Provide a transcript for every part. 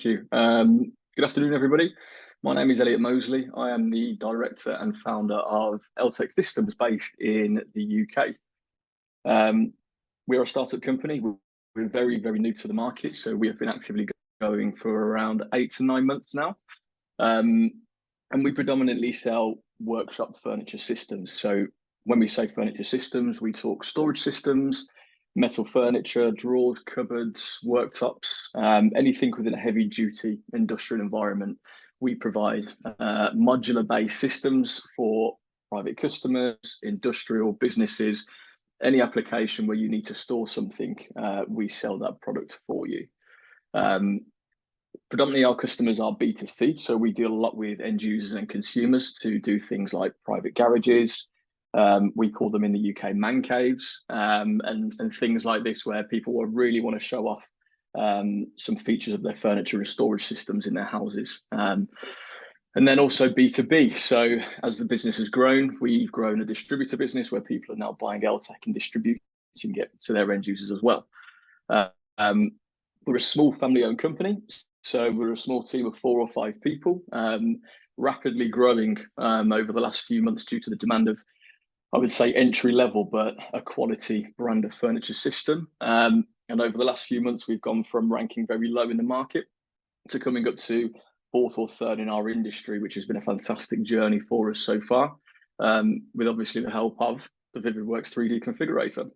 Thank you. Good afternoon, everybody. My name is Elliott Mosley. I am the director and founder of ELLTEK Systems based in the UK. We're a startup company. We're very, very new to the market, so we have been actively going for around 8 to 9 months now. And we predominantly sell workshop furniture systems. So when we say furniture systems, we talk storage systems, metal furniture, drawers, cupboards, worktops, anything within a heavy duty industrial environment. We provide modular based systems for private customers, industrial businesses, any application where you need to store something, we sell that product for you. Predominantly our customers are B2C, so we deal a lot with end users and consumers to do things like private garages. We call them in the UK man caves, and things like this where people will really want to show off some features of their furniture and storage systems in their houses. And then also B2B. So as the business has grown, we've grown a distributor business where people are now buying ELLTEK and distributing it to their end users as well. We're a small family-owned company, so we're a small team of 4 or 5 people, rapidly growing over the last few months due to the demand of, I would say, entry level, but a quality brand of furniture system. And over the last few months, we've gone from ranking very low in the market to coming up to 4th or 3rd in our industry, which has been a fantastic journey for us so far, with obviously the help of the VividWorks 3D configurator.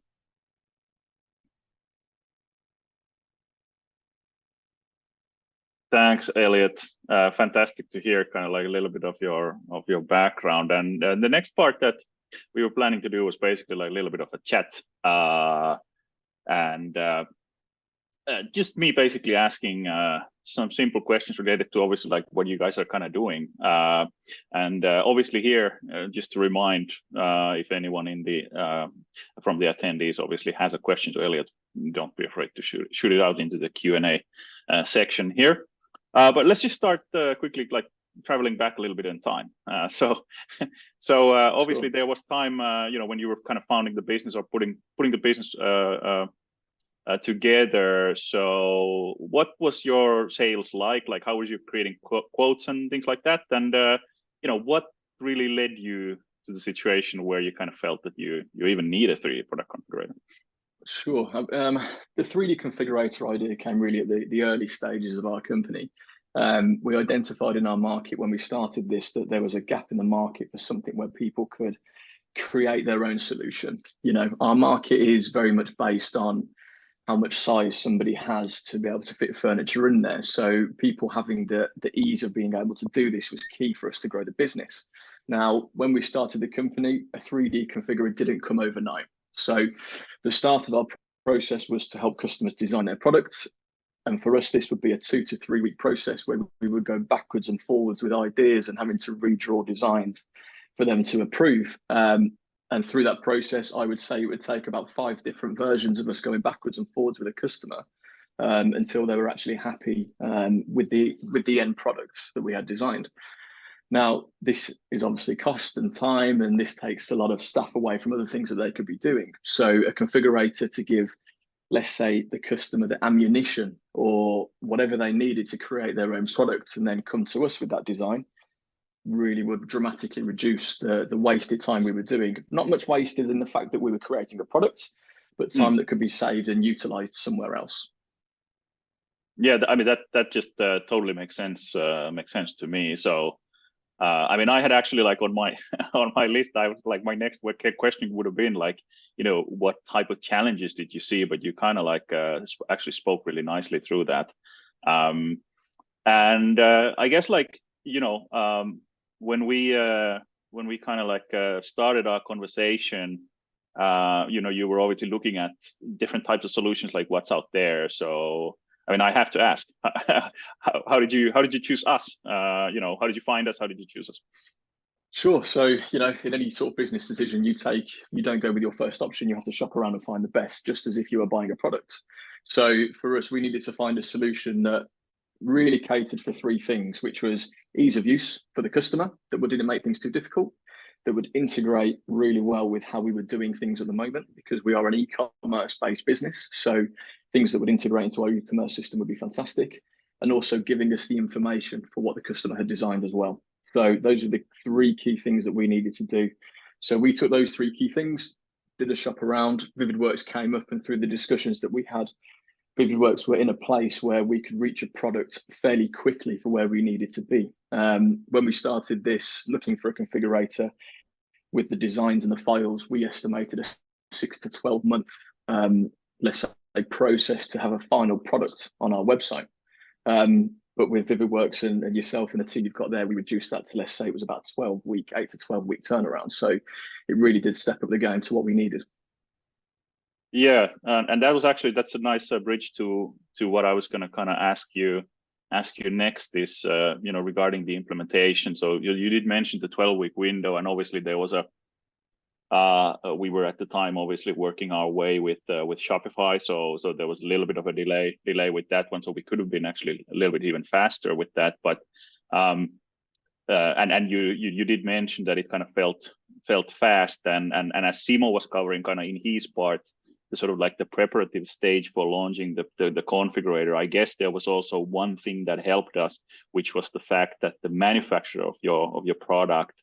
Thanks, Elliott. Fantastic to hear kind of like a little bit of your background. And the next part that we were planning to do was basically like a little bit of a chat, and just me basically asking some simple questions related to obviously like what you guys are kind of doing. And obviously here, just to remind, if anyone in the from the attendees obviously has a question to Elliott, don't be afraid to shoot it out into the Q&A section here. But let's just start quickly, like traveling back a little bit in time. So obviously there was time, when you were kind of founding the business or putting the business together. So what was your sales like? Like how was you creating quotes and things like that? And what really led you to the situation where you kind of felt that you even need a 3D product configurator? Sure. The 3D configurator idea came really at the early stages of our company. We identified in our market when we started this that there was a gap in the market for something where people could create their own solution. Our market is very much based on how much size somebody has to be able to fit furniture in there. So people having the ease of being able to do this was key for us to grow the business. Now, when we started the company, a 3D configurator didn't come overnight. So the start of our process was to help customers design their products. And for us, this would be a 2 to 3 week process where we would go backwards and forwards with ideas and having to redraw designs for them to approve. And through that process, I would say it would take about 5 different versions of us going backwards and forwards with a customer until they were actually happy with the end product that we had designed. Now, this is obviously cost and time, and this takes a lot of staff away from other things that they could be doing. So a configurator to give, let's say, the customer the ammunition or whatever they needed to create their own product and then come to us with that design really would dramatically reduce the wasted time we were doing. Not much wasted in the fact that we were creating a product, but time that could be saved and utilized somewhere else. Yeah, I mean, that just totally makes sense to me. So I mean, I had actually like on my list, I was like, my next question would have been like, what type of challenges did you see? But you kind of like actually spoke really nicely through that. And I guess like, when we kind of like started our conversation, you were obviously looking at different types of solutions, like what's out there. So I mean, I have to ask, how did you choose us? How did you find us? How did you choose us? Sure. So, in any sort of business decision you take, you don't go with your first option. You have to shop around and find the best, just as if you were buying a product. So for us, we needed to find a solution that really catered for 3 things, which was ease of use for the customer, that didn't make things too difficult, that would integrate really well with how we were doing things at the moment, because we are an e-commerce based business. So things that would integrate into our e-commerce system would be fantastic. and also giving us the information for what the customer had designed as well. So those are the three key things that we needed to do. So we took those three key things, did a shop around. VividWorks came up, and through the discussions that we had, VividWorks were in a place where we could reach a product fairly quickly for where we needed to be. When we started this, looking for a configurator with the designs and the files, we estimated a 6 to 12 month, let's say, process to have a final product on our website. But with VividWorks and yourself and the team you've got there, we reduced that to, let's say, it was about 8 to 12 week turnaround. So it really did step up the game to what we needed. Yeah, and that was actually, that's a nice bridge to what I was going to kind of ask you next is regarding the implementation. So you did mention the 12-week window, and obviously there was we were at the time obviously working our way with Shopify, so there was a little bit of a delay with that one, so we could have been actually a little bit even faster with that. But and you did mention that it kind of felt fast, and as Simo was covering kind of in his part, the sort of like the preparative stage for launching the configurator, I guess there was also one thing that helped us, which was the fact that the manufacturer of your product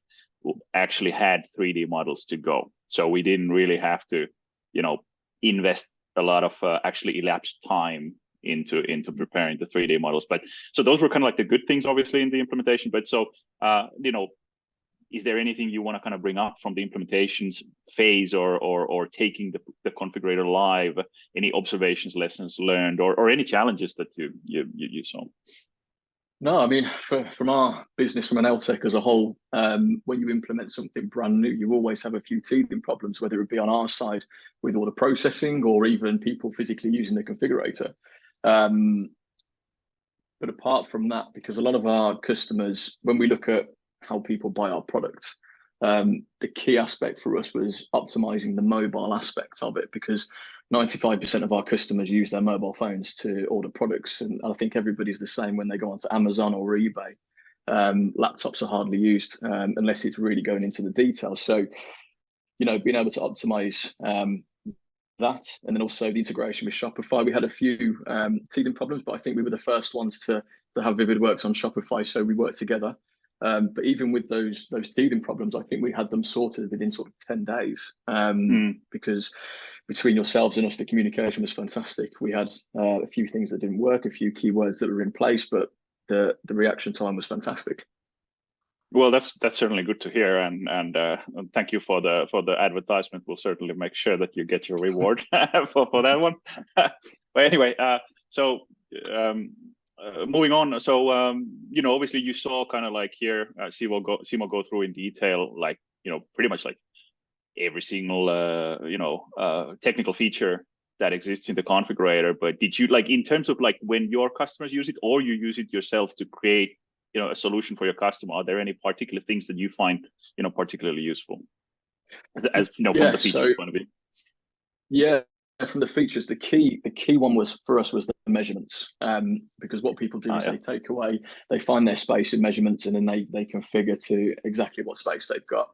actually had 3D models to go. So we didn't really have to, invest a lot of actually elapsed time into preparing the 3D models. But so those were kind of like the good things, obviously, in the implementation. But so, is there anything you want to kind of bring up from the implementations phase or taking the configurator live? Any observations, lessons learned, or any challenges that you saw? No, I mean, from our business, from an ELLTEK as a whole, when you implement something brand new, you always have a few teething problems, whether it be on our side with all the processing or even people physically using the configurator. But apart from that, because a lot of our customers, when we look at how people buy our products, the key aspect for us was optimizing the mobile aspect of it, because 95% of our customers use their mobile phones to order products, and I think everybody's the same when they go onto Amazon or eBay. Laptops are hardly used unless it's really going into the details. So, being able to optimize that, and then also the integration with Shopify. We had a few teething problems, but I think we were the first ones to have VividWorks on Shopify, so we worked together. But even with those teething problems, I think we had them sorted within sort of 10 days, because between yourselves and us, the communication was fantastic. We had a few things that didn't work, a few keywords that were in place, but the reaction time was fantastic. Well, that's certainly good to hear, and thank you for the advertisement. We'll certainly make sure that you get your reward for that one. But anyway, so. Moving on, so obviously you saw kind of like here, Simo go through in detail, like pretty much like every single technical feature that exists in the configurator. But did you, like, in terms of like when your customers use it or you use it yourself to create a solution for your customer, are there any particular things that you find particularly useful, as from the feature point of view? Yeah. From the features, the key one was for us was the measurements, because what people do is they take away, they find their space in measurements, and then they configure to exactly what space they've got.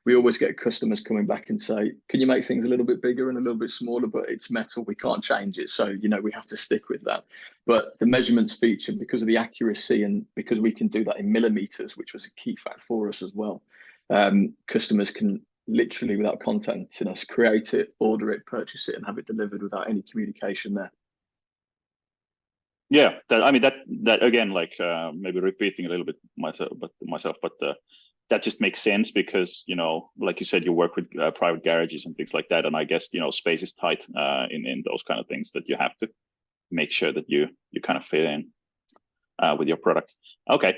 We always get customers coming back and say, can you make things a little bit bigger and a little bit smaller, but it's metal, we can't change it, so we have to stick with that. But the measurements feature, because of the accuracy and because we can do that in millimeters, which was a key fact for us as well, customers can literally, without contacting us, create it, order it, purchase it, and have it delivered without any communication there. Yeah, that again, like maybe repeating a little bit myself, but that just makes sense because like you said, you work with private garages and things like that, and I guess space is tight in those kind of things that you have to make sure that you kind of fit in with your product. Okay.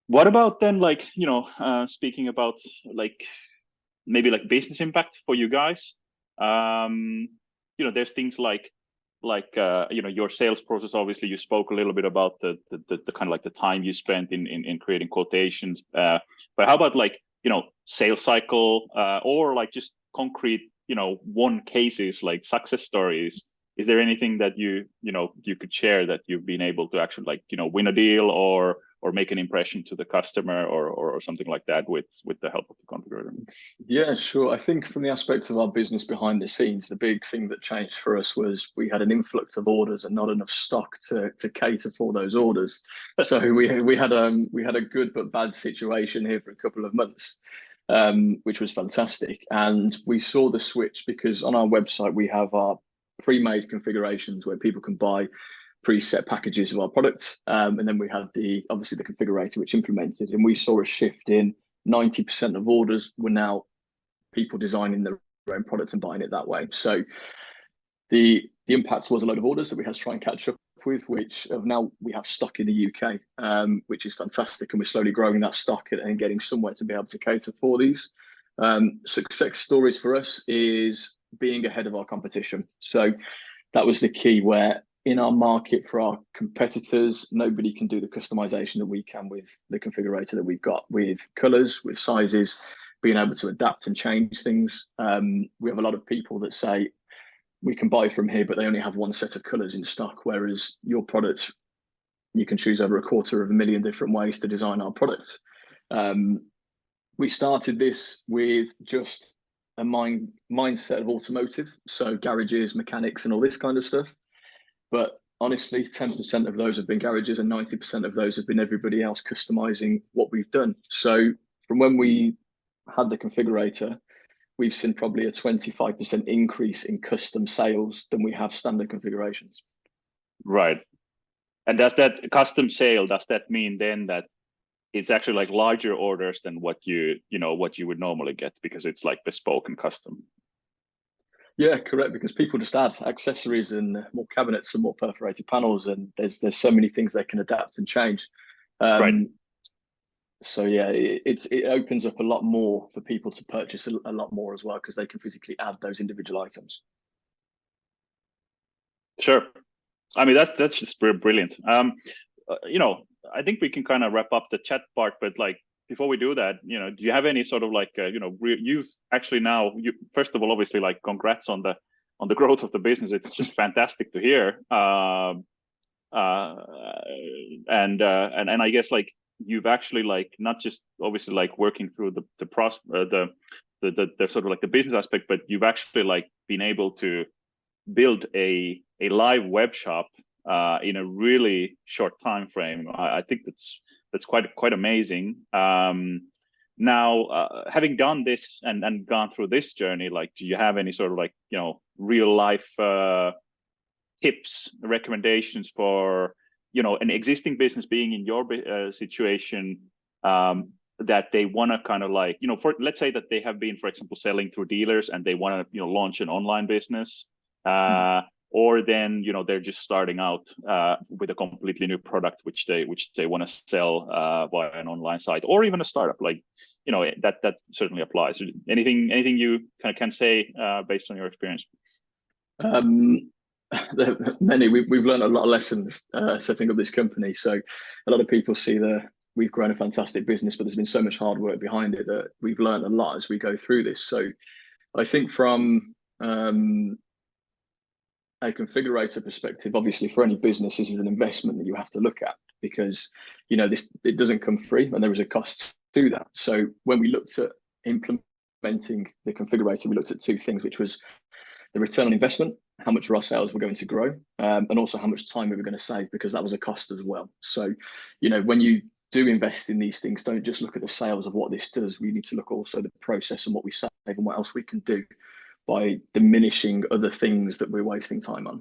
What about then, like, speaking about like maybe like business impact for you guys? There's things like your sales process. Obviously, you spoke a little bit about the kind of like the time you spent in creating quotations. But how about like sales cycle or like just concrete one cases, like success stories is there anything that you could share that you've been able to actually like win a deal or make an impression to the customer or something like that with the help of the configurator? Yeah, sure. I think from the aspect of our business behind the scenes, the big thing that changed for us was we had an influx of orders and not enough stock to cater for those orders. So we had a good but bad situation here for a couple of months, which was fantastic. And we saw the switch because on our website we have our pre-made configurations where people can buy preset packages of our products, and then we had obviously the configurator which implemented, and we saw a shift in 90% of orders were now people designing their own products and buying it that way. So the impact was a load of orders that we had to try and catch up with, which now we have stock in the UK, which is fantastic, and we're slowly growing that stock and getting somewhere to be able to cater for these. Success stories for us is being ahead of our competition. So that was the key, where in our market for our competitors, nobody can do the customization that we can with the configurator that we've got, with colors, with sizes, being able to adapt and change things. We have a lot of people that say we can buy from here, but they only have one set of colors in stock, whereas your product, you can choose over 250,000 different ways to design our product. We started this with just a mindset of automotive, so garages, mechanics, and all this kind of stuff. But honestly, 10% of those have been garages and 90% of those have been everybody else customizing what we've done. So from when we had the configurator, we've seen probably a 25% increase in custom sales than we have standard configurations. Right. And does that custom sale, does that mean then that it's actually like larger orders than what you would normally get because it's like bespoke and custom? Yeah, correct. Because people just add accessories and more cabinets and more perforated panels, and there's so many things they can adapt and change. Right. So yeah, it opens up a lot more for people to purchase a lot more as well, because they can physically add those individual items. Sure. I mean, that's just brilliant. I think we can kind of wrap up the chat part, but like before we do that, do you have any sort of like you've actually now, first of all, obviously, like congrats on the growth of the business. It's just fantastic to hear. And I guess like you've actually like not just obviously like working through the sort of like the business aspect, but you've actually like been able to build a live web shop in a really short time frame. I think that's quite amazing. Now, having done this and gone through this journey, like, do you have any sort of like real life tips, recommendations for an existing business being in your situation, that they want to kind of like for, let's say that they have been, for example, selling through dealers and they want to launch an online business, or then they're just starting out with a completely new product which they want to sell via an online site, or even a startup, like that certainly applies. Anything you can say based on your experience? Many. We've learned a lot of lessons setting up this company. So a lot of people see we've grown a fantastic business, but there's been so much hard work behind it that we've learned a lot as we go through this. So I think from a configurator perspective, obviously for any business, this is an investment that you have to look at, because it doesn't come free and there is a cost to that. So when we looked at implementing the configurator, we looked at two things, which was the return on investment, how much our sales were going to grow, and also how much time we were going to save, because that was a cost as well. So when you do invest in these things, don't just look at the sales of what this does. We need to look also at the process and what we save and what else we can do by diminishing other things that we're wasting time on.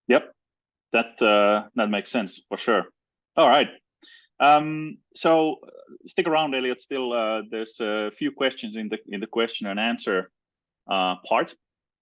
Yep, that makes sense for sure. All right. So stick around, Elliott. Still, there's a few questions in the question and answer part.